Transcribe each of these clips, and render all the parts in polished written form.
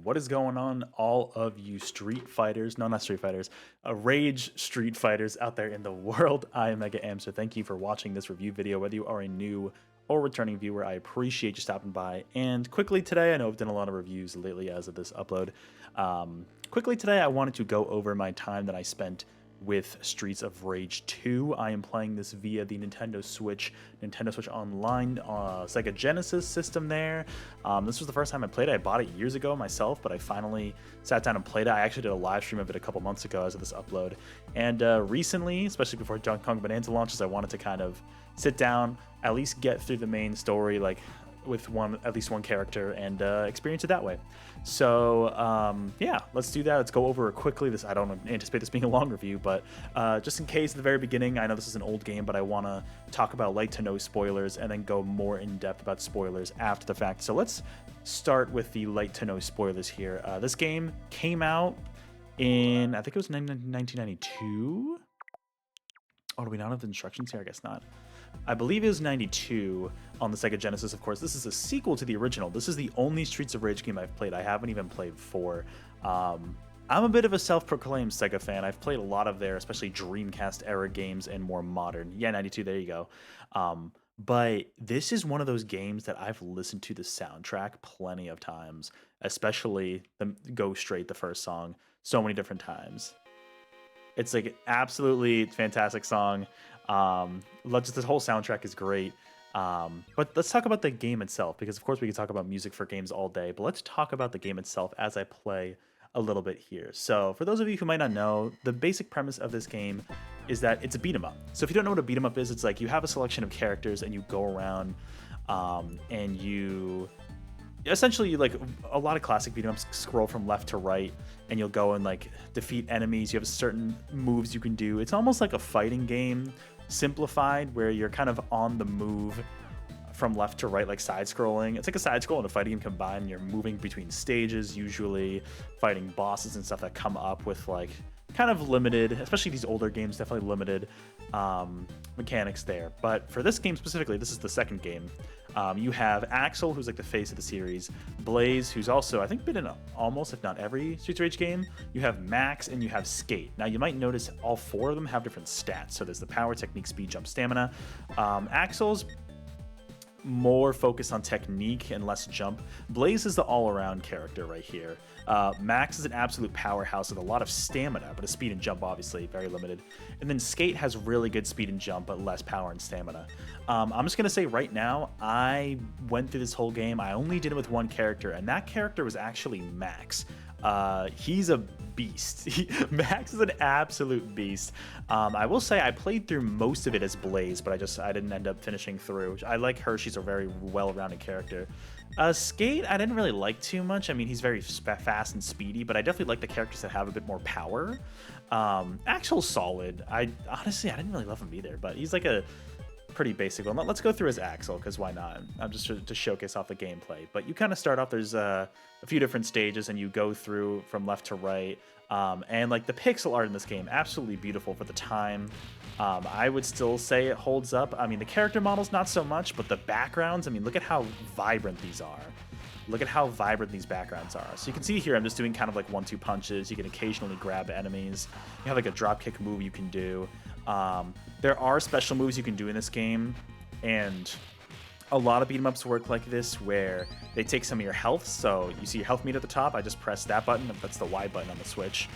What is going on, all of you Street Fighters? No, not Street Fighters. Rage Street Fighters out there in the world. I am Mega Am, so thank you for watching this review video. Whether you are a new or returning viewer, I appreciate you stopping by. And quickly today, I know I've done a lot of reviews lately as of this upload. Quickly today, I wanted to go over my time that I spent with Streets of Rage 2. I am playing this via the Nintendo Switch Online Sega Genesis system there. This was the first time I played it. I bought it years ago myself, but I finally sat down and played it. I actually did a live stream of it a couple months ago as of this upload. And recently, especially before Donkey Kong Bonanza launches, I wanted to kind of sit down, at least get through the main story, like with at least one character, and experience it that way. So yeah, let's do that. Let's go over it quickly. I don't anticipate this being a long review, but just in case at the very beginning, I know this is an old game, but I want to talk about light to no spoilers and then go more in depth about spoilers after the fact. So let's start with the light to no spoilers here. This game came out in, I think it was 1992. Oh, do we not have the instructions here? I guess not. I believe it was 92 on the Sega Genesis, of course. This is a sequel to the original. This is the only Streets of Rage game I've played. I haven't even played 4. I'm a bit of a self-proclaimed Sega fan. I've played a lot of their, especially Dreamcast-era games and more modern. Yeah, 92, there you go. But this is one of those games that I've listened to the soundtrack plenty of times, especially the Go Straight, the first song, so many different times. It's like absolutely fantastic song. Just the whole soundtrack is great. But let's talk about the game itself, because of course we can talk about music for games all day, but let's talk about the game itself as I play a little bit here. So for those of you who might not know, the basic premise of this game is that it's a beat 'em up. So if you don't know what a beat 'em up is, it's like you have a selection of characters and you go around and you essentially, like a lot of classic beat 'em ups, scroll from left to right and you'll go and like defeat enemies. You have certain moves you can do. It's almost like a fighting game simplified, where you're kind of on the move from left to right, like side scrolling. It's like a side scroll and a fighting game combined. You're moving between stages, usually fighting bosses and stuff that come up with like kind of limited, especially these older games, definitely limited mechanics there. But for this game specifically, this is the second game. You have Axel, who's like the face of the series, Blaze, who's also, I think, been in almost, if not every Streets of Rage game. You have Max, and you have Skate. Now, you might notice all 4 of them have different stats. So there's the power, technique, speed, jump, stamina. Axel's more focused on technique and less jump. Blaze is the all-around character right here. Max is an absolute powerhouse with a lot of stamina, but his speed and jump obviously very limited. And then Skate has really good speed and jump, but less power and stamina. I'm just gonna say right now, I went through this whole game. I only did it with one character, and that character was actually Max. He's a beast. Max is an absolute beast. I will say I played through most of it as Blaze, but I didn't end up finishing through. I like her. She's a very well-rounded character. Skate, I didn't really like too much. I mean, he's very fast and speedy, but I definitely like the characters that have a bit more power. Axel's solid. Honestly, I didn't really love him either, but he's like a pretty basic one. Let's go through as Axel, because why not? I'm just to showcase off the gameplay. But you kind of start off, there's a few different stages, and you go through from left to right. And like the pixel art in this game, absolutely beautiful for the time. I would still say it holds up. I mean, the character models, not so much, but the backgrounds, I mean, look at how vibrant these are. Look at how vibrant these backgrounds are. So you can see here, I'm just doing kind of like 1-2 punches. You can occasionally grab enemies. You have like a drop kick move you can do. There are special moves you can do in this game, and a lot of beat 'em ups work like this, where they take some of your health. So you see your health meter at the top. I just press that button. That's the Y button on the Switch.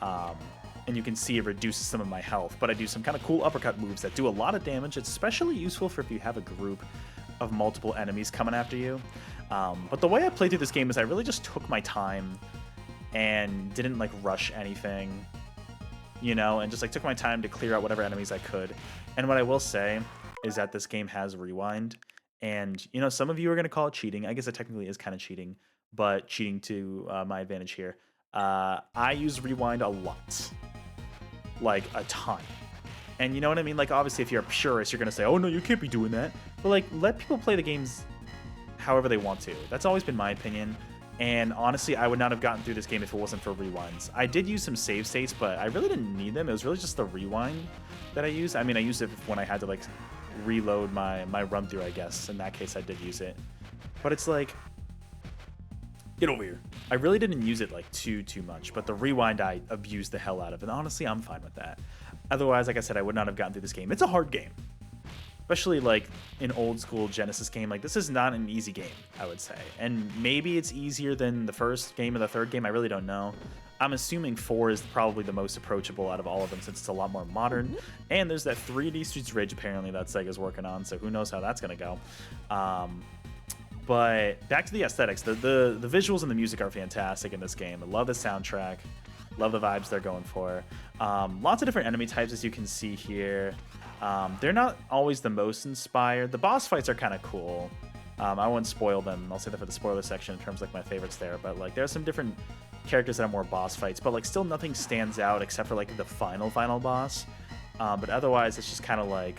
And you can see it reduces some of my health. But I do some kind of cool uppercut moves that do a lot of damage. It's especially useful for if you have a group of multiple enemies coming after you. But the way I played through this game is I really just took my time and didn't like rush anything, you know, and just like took my time to clear out whatever enemies I could. And what I will say is that this game has rewind. And, you know, some of you are going to call it cheating. I guess it technically is kind of cheating, but cheating to my advantage here. I use rewind a lot, like a ton. And you know what I mean? Like, obviously, if you're a purist, you're going to say, oh, no, you can't be doing that. But, like, let people play the games however they want to. That's always been my opinion. And honestly, I would not have gotten through this game if it wasn't for rewinds. I did use some save states, but I really didn't need them. It was really just the rewind that I used. I mean, I used it when I had to, like, reload my run through, I guess. In that case, I did use it. But it's like, get over here. I really didn't use it like too much, but the rewind I abused the hell out of, and honestly, I'm fine with that. Otherwise, like I said, I would not have gotten through this game. It's a hard game, especially like an old school Genesis game. Like, this is not an easy game, I would say, and maybe it's easier than the first game or the third game. I really don't know. I'm assuming 4 is probably the most approachable out of all of them since it's a lot more modern. And there's that 3D Streets of Rage apparently that Sega's working on, so who knows how that's gonna go. But back to the aesthetics. The visuals and the music are fantastic in this game. I love the soundtrack. Love the vibes they're going for. Lots of different enemy types, as you can see here. They're not always the most inspired. The boss fights are kind of cool. I won't spoil them. I'll say that for the spoiler section in terms of like my favorites there. But like, there's some different characters that are more boss fights, but like still nothing stands out except for like the final boss. But otherwise, it's just kind of like,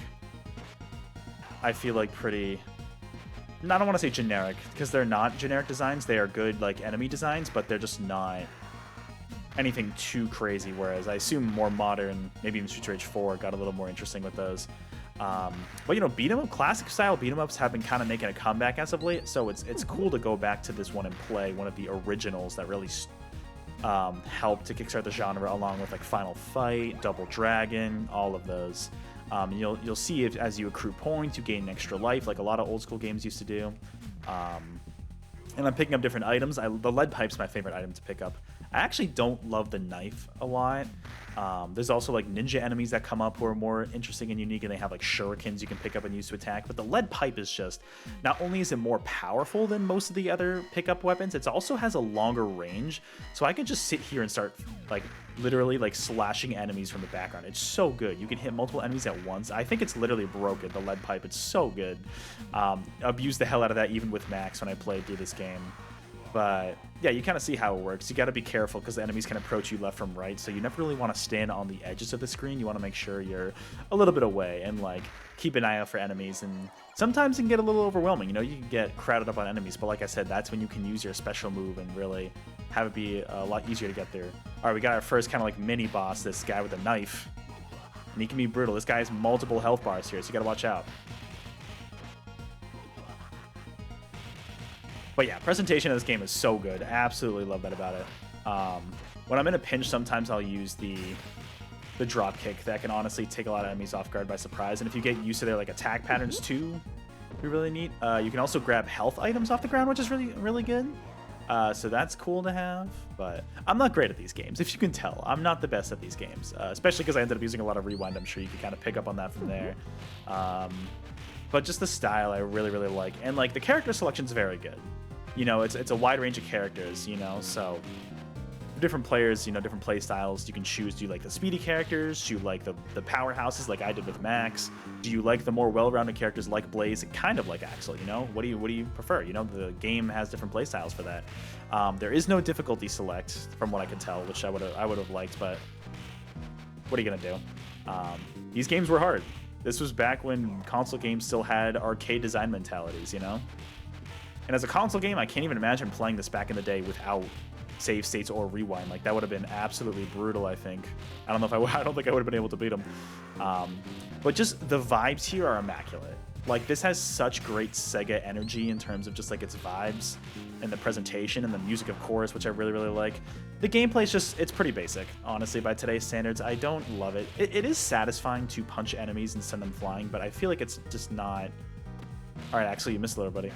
I feel like pretty, I don't want to say generic, because they're not generic designs. They are good like enemy designs, but they're just not anything too crazy. Whereas I assume more modern, maybe even Streets of Rage 4 got a little more interesting with those. But you know, beat 'em up, classic style beat 'em ups have been kind of making a comeback as of late. So it's cool to go back to this one and play one of the originals that really helped to kickstart the genre, along with like Final Fight, Double Dragon, all of those. You'll see if as you accrue points, you gain extra life, like a lot of old school games used to do. And I'm picking up different items. The lead pipe's my favorite item to pick up. I actually don't love the knife a lot. There's also like ninja enemies that come up who are more interesting and unique, and they have like shurikens you can pick up and use to attack. But the lead pipe is just, not only is it more powerful than most of the other pickup weapons, it also has a longer range. So I can just sit here and start like literally like slashing enemies from the background. It's so good. You can hit multiple enemies at once. I think it's literally broken, the lead pipe. It's so good. Abused the hell out of that even with Max when I played through this game. But yeah, you kind of see how it works. You got to be careful because the enemies can approach you left from right, so you never really want to stand on the edges of the screen. You want to make sure you're a little bit away and like keep an eye out for enemies. And sometimes it can get a little overwhelming. You know, you can get crowded up on enemies, but like I said, that's when you can use your special move and really have it be a lot easier to get there. All right, we got our first kind of like mini boss, this guy with a knife, and he can be brutal. This guy has multiple health bars here, so you got to watch out. But yeah, presentation of this game is so good. Absolutely love that about it. When I'm in a pinch, sometimes I'll use the drop kick. That can honestly take a lot of enemies off guard by surprise. And if you get used to their like attack patterns too, be really neat. You can also grab health items off the ground, which is really good. So that's cool to have. But I'm not great at these games, if you can tell. I'm not the best at these games, especially because I ended up using a lot of rewind. I'm sure you can kind of pick up on that from there. But just the style I really like, and like the character selection is very good. You know, it's a wide range of characters, you know, so different players, you know, different play styles. You can choose, do you like the speedy characters? Do you like the powerhouses like I did with Max? Do you like the more well-rounded characters like Blaze and kind of like Axel, you know? What do you prefer? You know, the game has different play styles for that. There is no difficulty select from what I can tell, which I would have liked, but what are you gonna do? These games were hard. This was back when console games still had arcade design mentalities, you know? And as a console game, I can't even imagine playing this back in the day without save states or rewind. Like, that would have been absolutely brutal, I think. I don't know if I don't think I would have been able to beat them. But just the vibes here are immaculate. Like, this has such great Sega energy in terms of just like its vibes and the presentation and the music, of course, which I really like. The gameplay is just, it's pretty basic, honestly, by today's standards. I don't love it. It is satisfying to punch enemies and send them flying, but I feel like it's just not... All right, actually, you missed a little, buddy.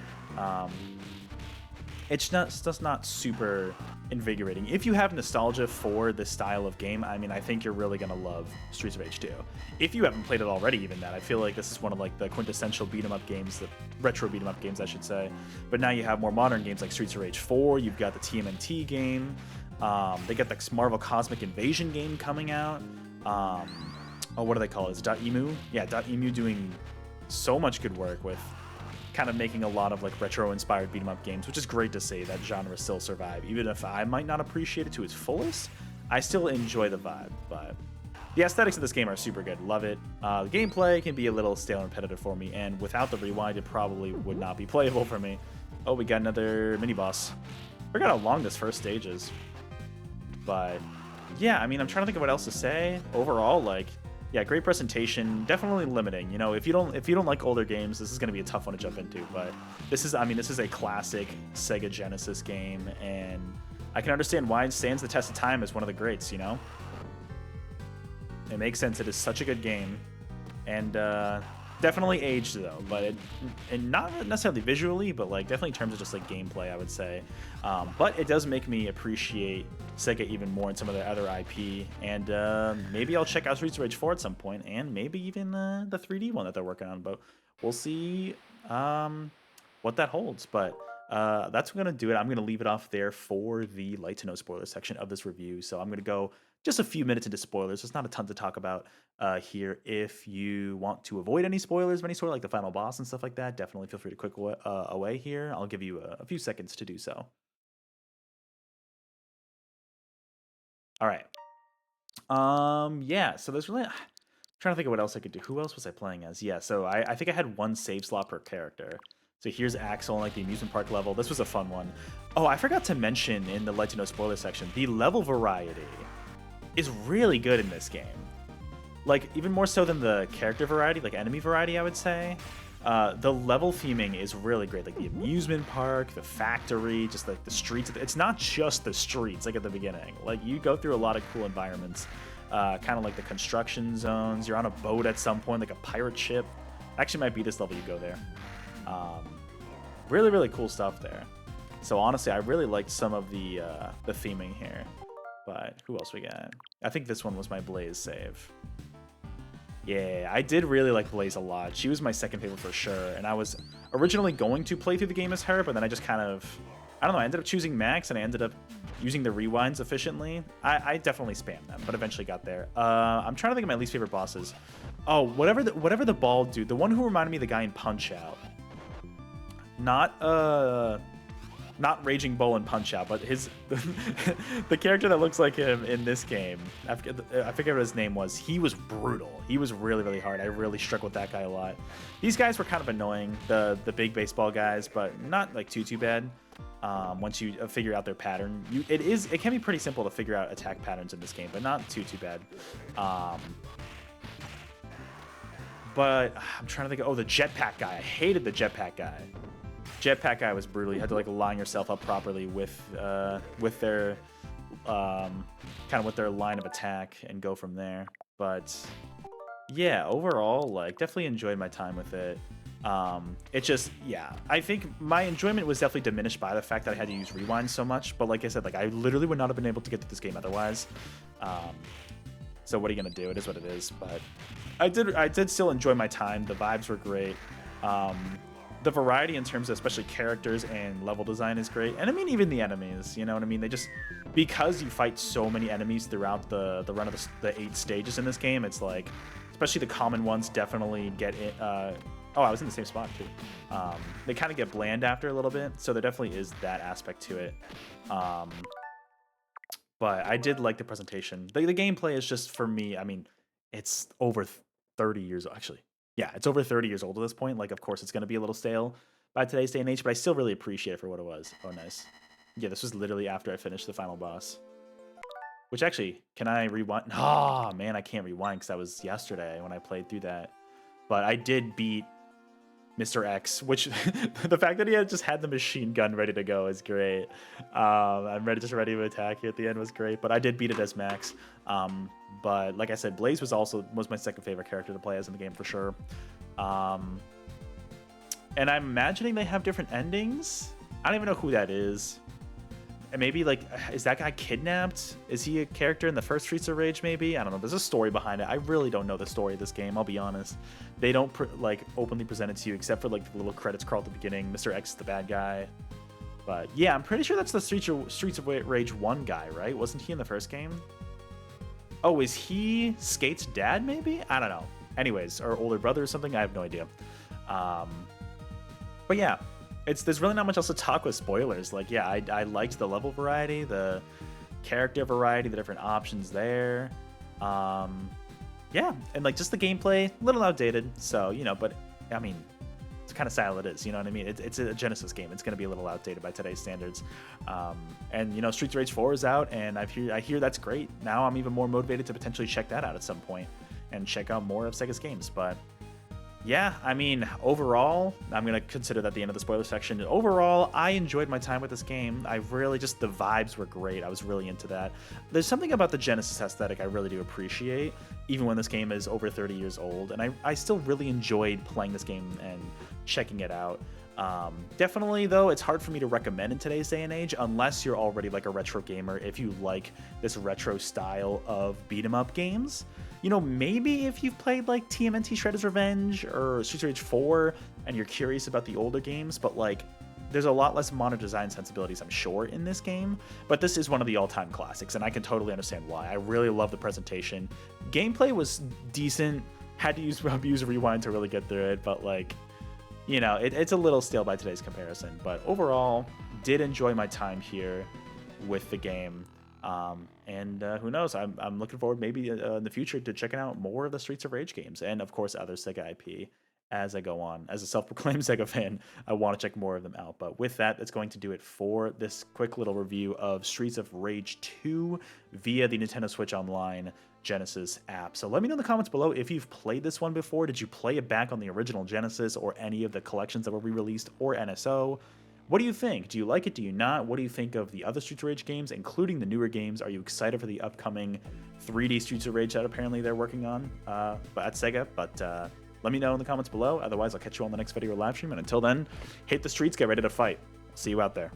It's just not super invigorating. If you have nostalgia for this style of game, I mean, I think you're really gonna love Streets of Rage 2. If you haven't played it already, even that, I feel like this is one of like the quintessential beat 'em up games, the retro beat 'em up games, I should say. But now you have more modern games like Streets of Rage 4. You've got the TMNT game. They got the Marvel Cosmic Invasion game coming out. Oh, what do they call it? It's .emu. Yeah, .emu doing so much good work with kind of making a lot of like retro-inspired beat-em-up games, which is great to see that genre still survive. Even if I might not appreciate it to its fullest, I still enjoy the vibe. But the aesthetics of this game are super good. Love it. The gameplay can be a little stale and repetitive for me, and without the rewind, it probably would not be playable for me. Oh, we got another mini-boss. Forgot how long this first stage is. But yeah, I mean, I'm trying to think of what else to say. Overall, like, yeah, great presentation. Definitely limiting. You know, if you don't like older games, this is going to be a tough one to jump into. But this is, I mean, this is a classic Sega Genesis game, and I can understand why it stands the test of time as one of the greats, you know? It makes sense. It is such a good game. And definitely aged, though. But and not necessarily visually, but like definitely in terms of just like gameplay, I would say. But it does make me appreciate SEGA even more in some of their other IP. And maybe I'll check out Streets of Rage 4 at some point, and maybe even the 3D one that they're working on. But we'll see what that holds. But that's going to do it. I'm going to leave it off there for the light to no spoiler section of this review. So I'm going to go just a few minutes into spoilers. There's not a ton to talk about here. If you want to avoid any spoilers of any sort, like the final boss and stuff like that, definitely feel free to click away here. I'll give you a few seconds to do so. All right. Yeah, so there's really... I'm trying to think of what else I could do. Who else was I playing as? Yeah, so I think I had one save slot per character. So here's Axel, like the amusement park level. This was a fun one. Oh, I forgot to mention in the Let You Know spoiler section, the level variety is really good in this game. Like, even more so than the character variety, like enemy variety, I would say. The level theming is really great. Like the amusement park, the factory, just like the streets. It's not just the streets, like at the beginning. Like, you go through a lot of cool environments. Kind of like the construction zones. You're on a boat at some point, like a pirate ship. Actually, might be this level you go there. Really, really cool stuff there. So honestly, I really liked some of the theming here. But who else we got? I think this one was my Blaze save. Yeah, I did really like Blaze a lot. She was my second favorite for sure. And I was originally going to play through the game as her, but then I just kind of... I don't know, I ended up choosing Max, and I ended up using the rewinds efficiently. I definitely spammed them, but eventually got there. I'm trying to think of my least favorite bosses. Oh, whatever the bald dude, the one who reminded me of the guy in Punch-Out. Not Raging Bull in Punch-Out, but the character that looks like him in this game. I forget what his name was. He was brutal. He was really, really hard. I really struck with that guy a lot. These guys were kind of annoying, the big baseball guys, but not like too bad. Once you figure out their pattern, it can be pretty simple to figure out attack patterns in this game, but not too bad. But I'm trying to think. Oh, the jetpack guy. I hated the jetpack guy. Jetpack guy was brutal. You had to like line yourself up properly with their with their line of attack and go from there. But yeah, overall, like, definitely enjoyed my time with it. It just, yeah, I think my enjoyment was definitely diminished by the fact that I had to use rewind so much. But like I said, like, I literally would not have been able to get through this game otherwise. So what are you gonna do? It is what it is. But I did still enjoy my time. The vibes were great. The variety in terms of especially characters and level design is great. And I mean, even the enemies, you know what I mean? They just, because you fight so many enemies throughout the run of the 8 stages in this game, it's like, especially the common ones definitely get it. Oh, I was in the same spot too. They kind of get bland after a little bit. So there definitely is that aspect to it. But I did like the presentation. The gameplay is just, for me, I mean, it's over 30 years, actually. Yeah, it's over 30 years old at this point. Like, of course, it's going to be a little stale by today's day and age, but I still really appreciate it for what it was. Oh, nice. Yeah, this was literally after I finished the final boss. Which, actually, can I rewind? Oh, man, I can't rewind because that was yesterday when I played through that. But I did beat Mr. X, which the fact that he had just had the machine gun ready to go is great. I'm ready to attack here at the end was great, but I did beat it as Max. But like I said, Blaze was my second favorite character to play as in the game for sure. And I'm imagining they have different endings. I don't even know who that is. And maybe, like, is that guy kidnapped? Is he a character in the first Streets of Rage, maybe? I don't know. There's a story behind it. I really don't know the story of this game, I'll be honest. They don't, openly present it to you, except for, like, the little credits crawl at the beginning. Mr. X is the bad guy. But, yeah, I'm pretty sure that's the Streets of Rage 1 guy, right? Wasn't he in the first game? Oh, is he Skate's dad, maybe? I don't know. Anyways, or older brother or something? I have no idea. But, yeah. There's really not much else to talk with spoilers. Like, yeah, I liked the level variety, the character variety, the different options there. Yeah, and like just the gameplay, a little outdated. So, you know, but I mean, it's kind of style it is. You know what I mean? It's a Genesis game. It's going to be a little outdated by today's standards. And you know, Streets of Rage 4 is out, and I hear that's great. Now I'm even more motivated to potentially check that out at some point and check out more of Sega's games. But Yeah, I mean, overall, I'm going to consider that the end of the spoiler section. Overall, I enjoyed my time with this game. I really just, the vibes were great. I was really into that. There's something about the Genesis aesthetic I really do appreciate, even when this game is over 30 years old. And I still really enjoyed playing this game and checking it out. Definitely, though, it's hard for me to recommend in today's day and age, unless you're already like a retro gamer, if you like this retro style of beat 'em up games. You know, maybe if you've played like TMNT Shredder's Revenge or Streets of Rage 4 and you're curious about the older games, but like there's a lot less modern design sensibilities, I'm sure, in this game. But this is one of the all-time classics, and I can totally understand why. I really love the presentation. Gameplay was decent. Had to use Rewind to really get through it, but like, you know, it's a little stale by today's comparison. But overall, did enjoy my time here with the game. Who knows? I'm looking forward maybe in the future to checking out more of the Streets of Rage games, and of course other Sega IP as I go on. As a self-proclaimed Sega fan, I want to check more of them out. But with that, that's going to do it for this quick little review of Streets of Rage 2 via the Nintendo Switch Online Genesis app. So let me know in the comments below if you've played this one before. Did you play it back on the original Genesis or any of the collections that were re-released or NSO? What do you think? Do you like it? Do you not? What do you think of the other Streets of Rage games, including the newer games? Are you excited for the upcoming 3D Streets of Rage that apparently they're working on at SEGA? But let me know in the comments below. Otherwise, I'll catch you on the next video or live stream. And until then, hit the streets, get ready to fight. See you out there.